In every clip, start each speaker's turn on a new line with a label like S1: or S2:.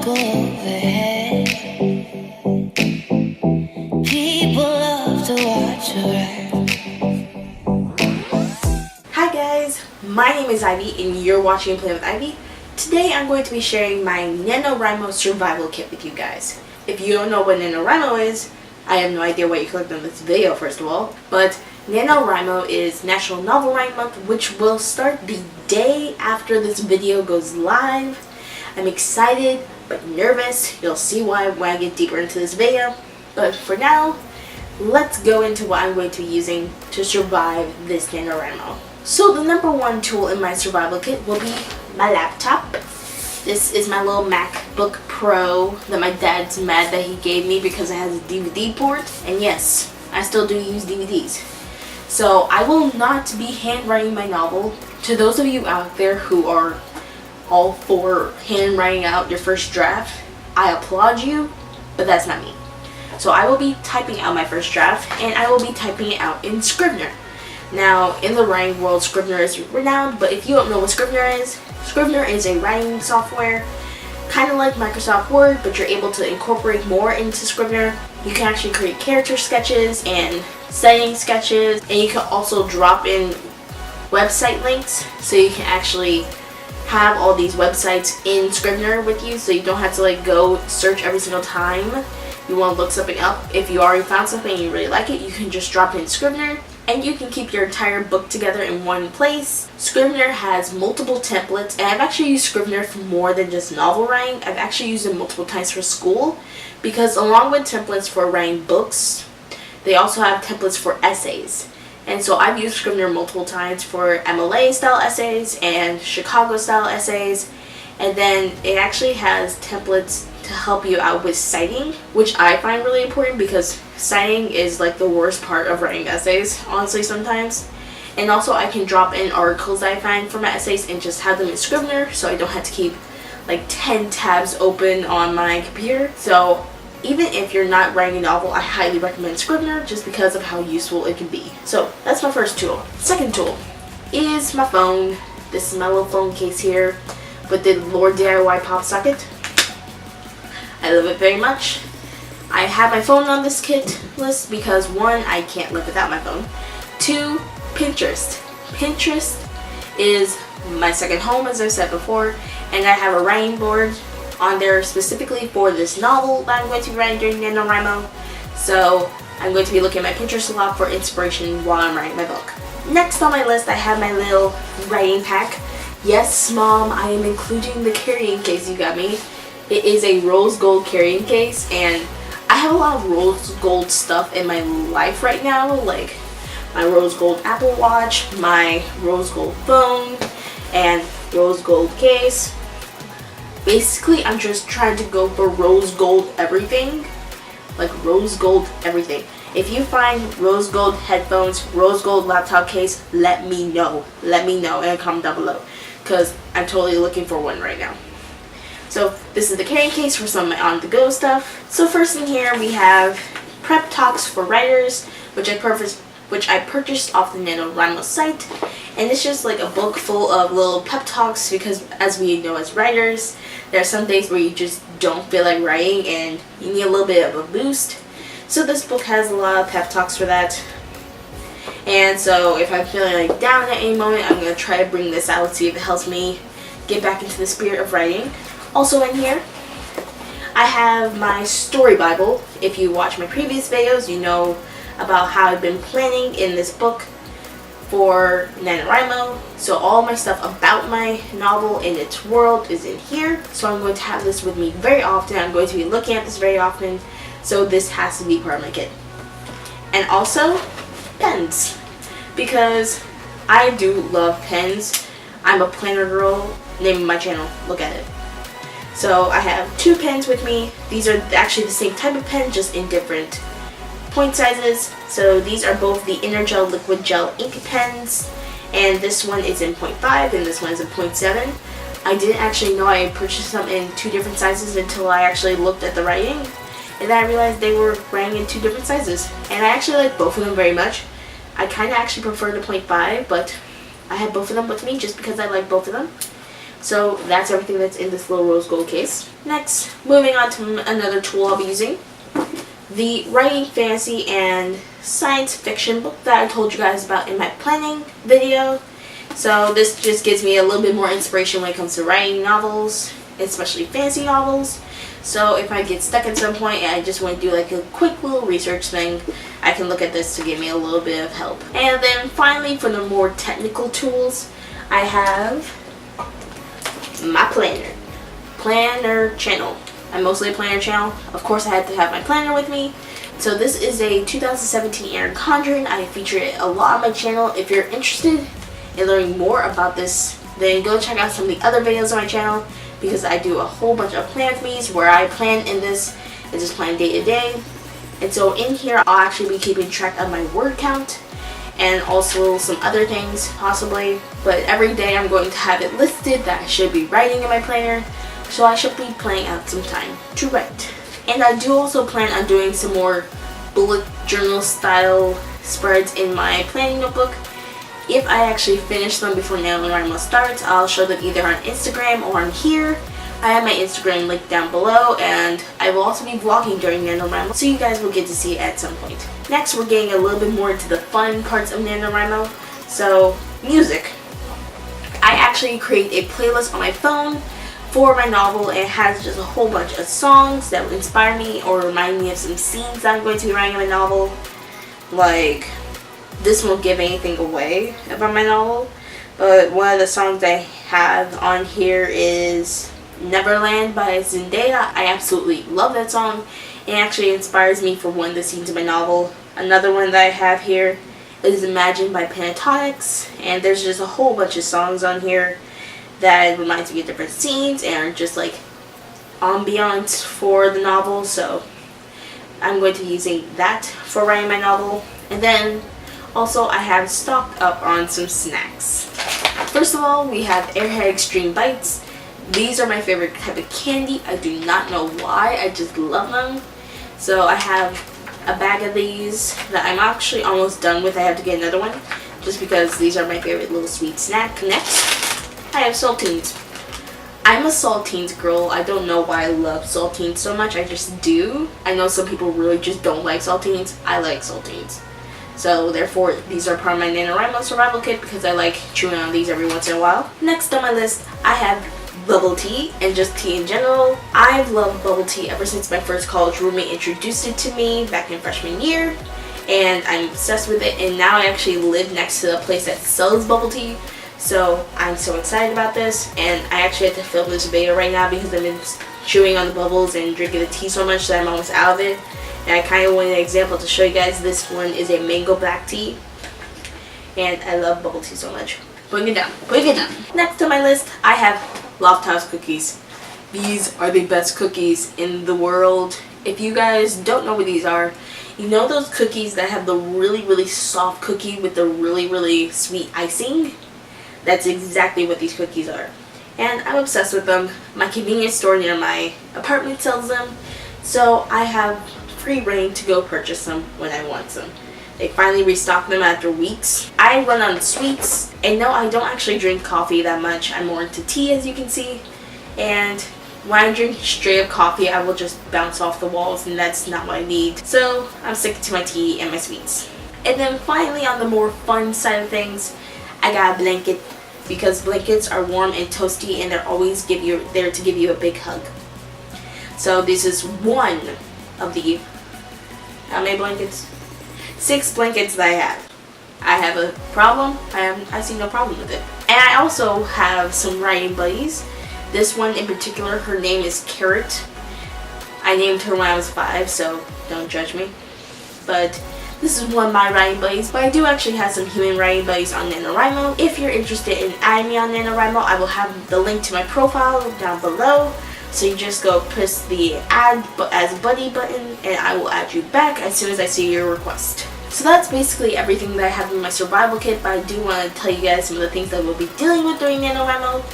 S1: go overhead. People love to watch her ride.
S2: Hi guys, my name is Ivy and you're watching Play with Ivy. Today I'm going to be sharing my Nanowrimo Survival Kit with you guys. If you don't know what Nanowrimo is, I have no idea why you clicked on this video first of all, but Nanowrimo is National Novel Writing Month, which will start the day after this video goes live. I'm excited but nervous. You'll see why when I get deeper into this video. But for now, let's go into what I'm going to be using to survive this Nanowrimo. So the number one tool in my survival kit will be my laptop. This is my little MacBook Pro that my dad's mad that he gave me because it has a DVD port. And yes, I still do use DVDs. So I will not be handwriting my novel. To those of you out there who are all for handwriting out your first draft, I applaud you, but that's not me. So I will be typing out my first draft, and I will be typing it out in Scrivener. Now, in the writing world, Scrivener is renowned, but if you don't know what Scrivener is a writing software, kind of like Microsoft Word, but you're able to incorporate more into Scrivener. You can actually create character sketches and setting sketches, and you can also drop in website links, so you can actually have all these websites in Scrivener with you, so you don't have to like go search every single time you want to look something up. If you already found something and you really like it, you can just drop it in Scrivener, and you can keep your entire book together in one place. Scrivener has multiple templates, and I've actually used Scrivener for more than just novel writing. I've actually used it multiple times for school, because along with templates for writing books, they also have templates for essays. And so I've used Scrivener multiple times for MLA style essays and Chicago style essays. And then it actually has templates to help you out with citing, which I find really important because citing is like the worst part of writing essays, honestly, sometimes. And also I can drop in articles that I find for my essays and just have them in Scrivener, so I don't have to keep like 10 tabs open on my computer. So even if you're not writing a novel, I highly recommend Scrivener just because of how useful it can be. So that's my first tool. Second tool is my phone. This is my little phone case here with the Lord DIY pop socket. I love it very much. I have my phone on this kit list because one, I can't live without my phone. Two, Pinterest. Pinterest is my second home, as I've said before, and I have a writing board on there specifically for this novel that I'm going to be writing during NaNoWriMo. So I'm going to be looking at my Pinterest a lot for inspiration while I'm writing my book. Next on my list, I have my little writing pack. Yes, Mom, I am including the carrying case you got me. It is a rose gold carrying case, and I have a lot of rose gold stuff in my life right now, like my rose gold Apple Watch, my rose gold phone, and rose gold case. Basically, I'm just trying to go for rose gold everything. Like rose gold everything. If you find rose gold headphones, rose gold laptop case, let me know. Let me know and comment down below, because I'm totally looking for one right now. So this is the carrying case for some of my on-the-go stuff. So first in here we have Prep Talks for Writers, which I purchased off the NaNoWrimo site. And it's just like a book full of little pep talks, because as we know as writers, there are some days where you just don't feel like writing and you need a little bit of a boost. So this book has a lot of pep talks for that. And so if I'm feeling like down at any moment, I'm going to try to bring this out, see if it helps me get back into the spirit of writing. Also in here, I have my story Bible. If you watch my previous videos, you know about how I've been planning in this book for NaNoWrimo. So all my stuff about my novel and its world is in here. So I'm going to have this with me very often. I'm going to be looking at this very often. So this has to be part of my kit. And also pens, because I do love pens. I'm a planner girl. Name of my channel, look at it. So I have two pens with me. These are actually the same type of pen, just in different point sizes. So these are both the Energel Liquid Gel ink pens, and this one is in 0.5 and this one is in 0.7. I didn't actually know I purchased them in two different sizes until I actually looked at the writing, and then I realized they were writing in two different sizes, and I actually like both of them very much. I kind of actually prefer the 0.5, but I had both of them with me just because I like both of them. So that's everything that's in this little rose gold case. Next, moving on to another tool I'll be using. The writing fantasy and science fiction book that I told you guys about in my planning video. So this just gives me a little bit more inspiration when it comes to writing novels, especially fantasy novels. So if I get stuck at some point and I just want to do like a quick little research thing, I can look at this to give me a little bit of help. And then finally, for the more technical tools, I have my planner channel. I'm mostly a planner channel. Of course, I had to have my planner with me. So this is a 2017 Aaron Conjuring. I feature it a lot on my channel. If you're interested in learning more about this, then go check out some of the other videos on my channel, because I do a whole bunch of plan with me's where I plan in this and just plan day to day. And so in here, I'll actually be keeping track of my word count and also some other things possibly. But every day I'm going to have it listed that I should be writing in my planner. So I should be planning out some time to write. And I do also plan on doing some more bullet journal style spreads in my planning notebook. If I actually finish them before Nanowrimo starts, I'll show them either on Instagram or on here. I have my Instagram link down below, and I will also be vlogging during Nanowrimo, so you guys will get to see it at some point. Next, we're getting a little bit more into the fun parts of Nanowrimo. So, music. I actually create a playlist on my phone for my novel, and it has just a whole bunch of songs that will inspire me or remind me of some scenes that I'm going to be writing in my novel. Like, this won't give anything away about my novel, but one of the songs I have on here is Neverland by Zendaya. I absolutely love that song. It actually inspires me for one of the scenes in my novel. Another one that I have here is Imagine by Pentatonics, and there's just a whole bunch of songs on here that reminds me of different scenes and are just like ambiance for the novel, so I'm going to be using that for writing my novel. And then also I have stocked up on some snacks. First of all, we have Airhead Extreme Bites. These are my favorite type of candy. I do not know why, I just love them. So I have a bag of these that I'm actually almost done with. I have to get another one just because these are my favorite little sweet snack. Next, I have saltines. I'm a saltines girl. I don't know why I love saltines so much. I just do. I know some people really just don't like saltines. I like saltines. So therefore, these are part of my Nanowrimo Survival Kit because I like chewing on these every once in a while. Next on my list, I have bubble tea and just tea in general. I've loved bubble tea ever since my first college roommate introduced it to me back in freshman year. And I'm obsessed with it, and now I actually live next to a place that sells bubble tea. So I'm so excited about this, and I actually have to film this video right now because I've been chewing on the bubbles and drinking the tea so much that I'm almost out of it. And I kind of wanted an example to show you guys. This one is a mango black tea, and I love bubble tea so much. Putting it down, putting it down. Next on my list, I have Loft House cookies. These are the best cookies in the world. If you guys don't know what these are, you know those cookies that have the really soft cookie with the really sweet icing? That's exactly what these cookies are. And I'm obsessed with them. My convenience store near my apartment sells them, so I have free reign to go purchase them when I want them. They finally restocked them after weeks. I run on sweets, and no, I don't actually drink coffee that much. I'm more into tea, as you can see. And when I drink straight up coffee, I will just bounce off the walls, and that's not what I need. So I'm sticking to my tea and my sweets. And then finally, on the more fun side of things, I got a blanket, because blankets are warm and toasty, and they're always there to give you a big hug. So this is one of the, how many blankets? 6 blankets that I have. I have a problem. I see no problem with it. And I also have some writing buddies. This one in particular, her name is Carrot. I named her when I was 5, so don't judge me. But this is one of my writing buddies, but I do actually have some human writing buddies on Nanowrimo. If you're interested in adding me on Nanowrimo, I will have the link to my profile down below. So you just go press the add as buddy button, and I will add you back as soon as I see your request. So that's basically everything that I have in my survival kit, but I do want to tell you guys some of the things that we'll be dealing with during Nanowrimo,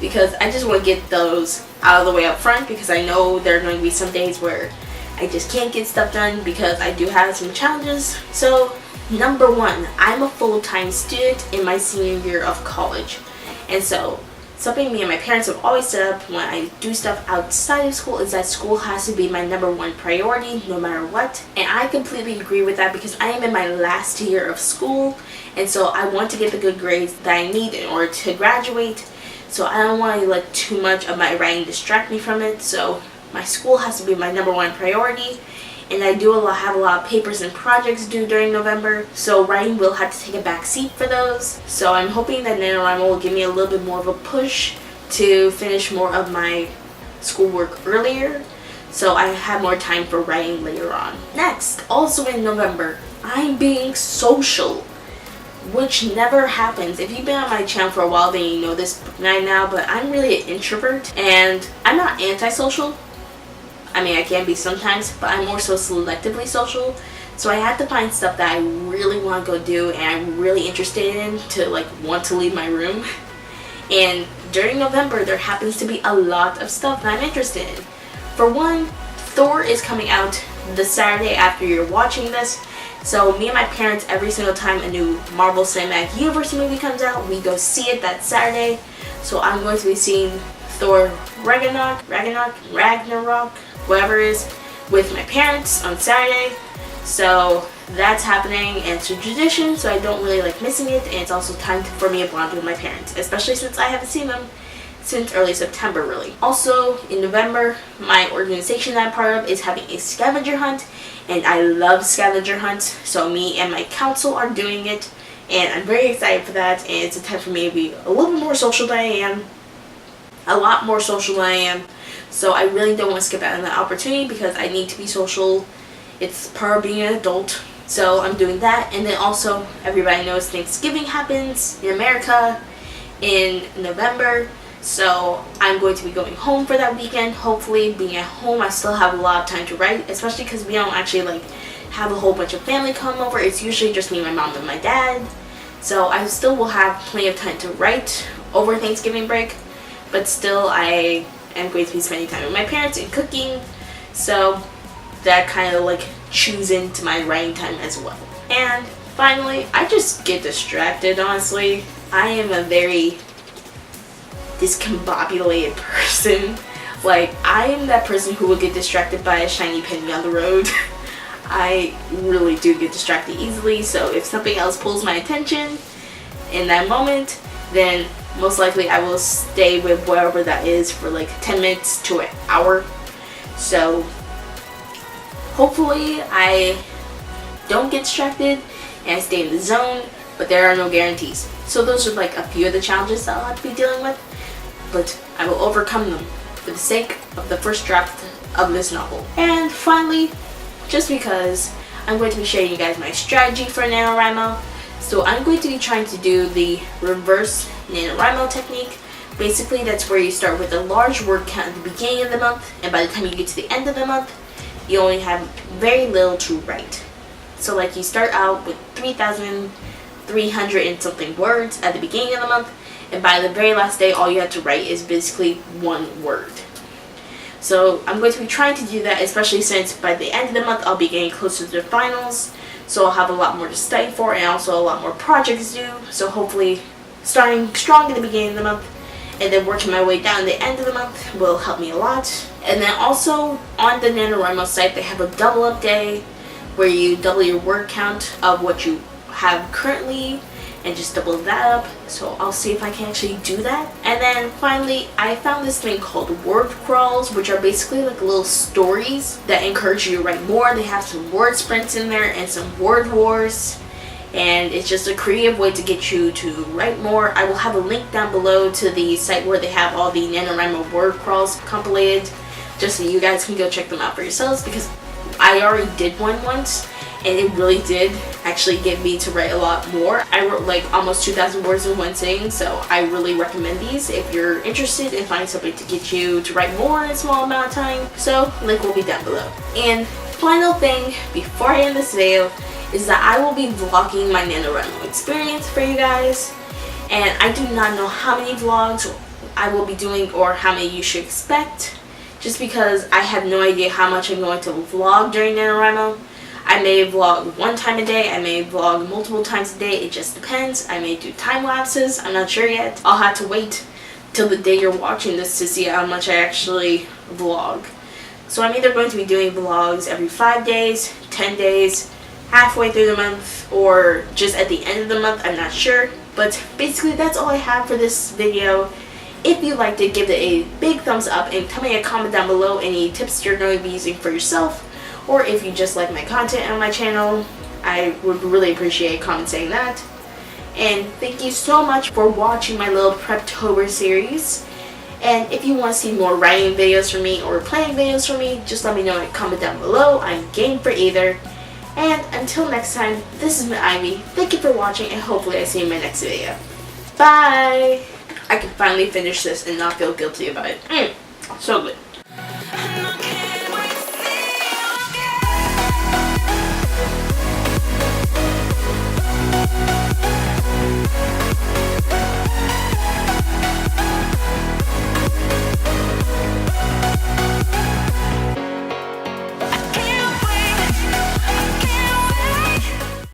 S2: because I just want to get those out of the way up front, because I know there are going to be some days where I just can't get stuff done because I do have some challenges. So number 1, I'm a full-time student in my senior year of college, and so something me and my parents have always set up when I do stuff outside of school is that school has to be my #1 priority no matter what. And I completely agree with that because I am in my last year of school, and so I want to get the good grades that I need in order to graduate. So I don't want to let too much of my writing distract me from it. So my school has to be my #1 priority. And I do have a lot of papers and projects due during November, so writing will have to take a back seat for those. So I'm hoping that Nanowrimo will give me a little bit more of a push to finish more of my schoolwork earlier, so I have more time for writing later on. Next, also in November, I'm being social, which never happens. If you've been on my channel for a while, then you know this by now, but I'm really an introvert, and I'm not antisocial. I mean, I can be sometimes, but I'm more so selectively social. So I had to find stuff that I really want to go do and I'm really interested in to want to leave my room. And during November, there happens to be a lot of stuff that I'm interested in. For one, Thor is coming out the Saturday after you're watching this. So me and my parents, every single time a new Marvel Cinematic Universe movie comes out, we go see it that Saturday. So I'm going to be seeing Thor Ragnarok, whatever it is, with my parents on Saturday. So that's happening, and it's a tradition, so I don't really like missing it, and it's also time for me to bond with my parents, especially since I haven't seen them since early September really. Also in November, my organization that I'm part of is having a scavenger hunt, and I love scavenger hunts, so me and my council are doing it, and I'm very excited for that, and it's a time for me to be a little bit more social than I am. A lot more social than I am. So I really don't want to skip out on that opportunity because I need to be social. It's part of being an adult. So I'm doing that. And then also, everybody knows Thanksgiving happens in America in November. So I'm going to be going home for that weekend. Hopefully, being at home, I still have a lot of time to write, especially because we don't actually have a whole bunch of family come over. It's usually just me, my mom, and my dad. So I still will have plenty of time to write over Thanksgiving break. But still, I am going to be spending time with my parents and cooking, so that kind of chews into my writing time as well. And finally, I just get distracted, honestly. I am a very discombobulated person. I am that person who will get distracted by a shiny penny on the road. I really do get distracted easily, so if something else pulls my attention in that moment, then most likely I will stay with whatever that is for 10 minutes to an hour. So hopefully I don't get distracted and I stay in the zone, but there are no guarantees. So those are a few of the challenges that I'll have to be dealing with, but I will overcome them for the sake of the first draft of this novel. And finally, just because I'm going to be sharing you guys my strategy for Nanowrimo. So I'm going to be trying to do the reverse Nanowrimo technique. Basically, that's where you start with a large word count at the beginning of the month, and by the time you get to the end of the month, you only have very little to write. So you start out with 3,300 and something words at the beginning of the month, and by the very last day, all you have to write is basically one word. So I'm going to be trying to do that, especially since by the end of the month, I'll be getting closer to the finals. So I'll have a lot more to study for and also a lot more projects due. So hopefully starting strong at the beginning of the month and then working my way down the end of the month will help me a lot. And then also on the Nanowrimo site, they have a double up day where you double your word count of what you have currently and just double that up. So I'll see if I can actually do that. And then finally, I found this thing called word crawls, which are basically little stories that encourage you to write more. They have some word sprints in there and some word wars, and it's just a creative way to get you to write more. I will have a link down below to the site where they have all the Nanowrimo word crawls compilated, just so you guys can go check them out for yourselves, because I already did one once and it really did actually get me to write a lot more. I wrote almost 2,000 words in one sitting, so I really recommend these if you're interested in finding something to get you to write more in a small amount of time. So link will be down below. And final thing before I end this video is that I will be vlogging my Nanowrimo experience for you guys, and I do not know how many vlogs I will be doing or how many you should expect, just because I have no idea how much I'm going to vlog during Nanowrimo. I may vlog one time a day, I may vlog multiple times a day, it just depends. I may do time lapses, I'm not sure yet. I'll have to wait till the day you're watching this to see how much I actually vlog. So I'm either going to be doing vlogs every 5 days, 10 days, halfway through the month, or just at the end of the month, I'm not sure. But basically that's all I have for this video. If you liked it, give it a big thumbs up and tell me a comment down below any tips you're going to be using for yourself, or if you just like my content on my channel. I would really appreciate a comment saying that. And thank you so much for watching my little Preptober series. And if you want to see more writing videos from me or playing videos from me, just let me know in a comment down below. I'm game for either. And until next time, this is Ivy. Thank you for watching, and hopefully I see you in my next video. Bye! I can finally finish this and not feel guilty about it. So good.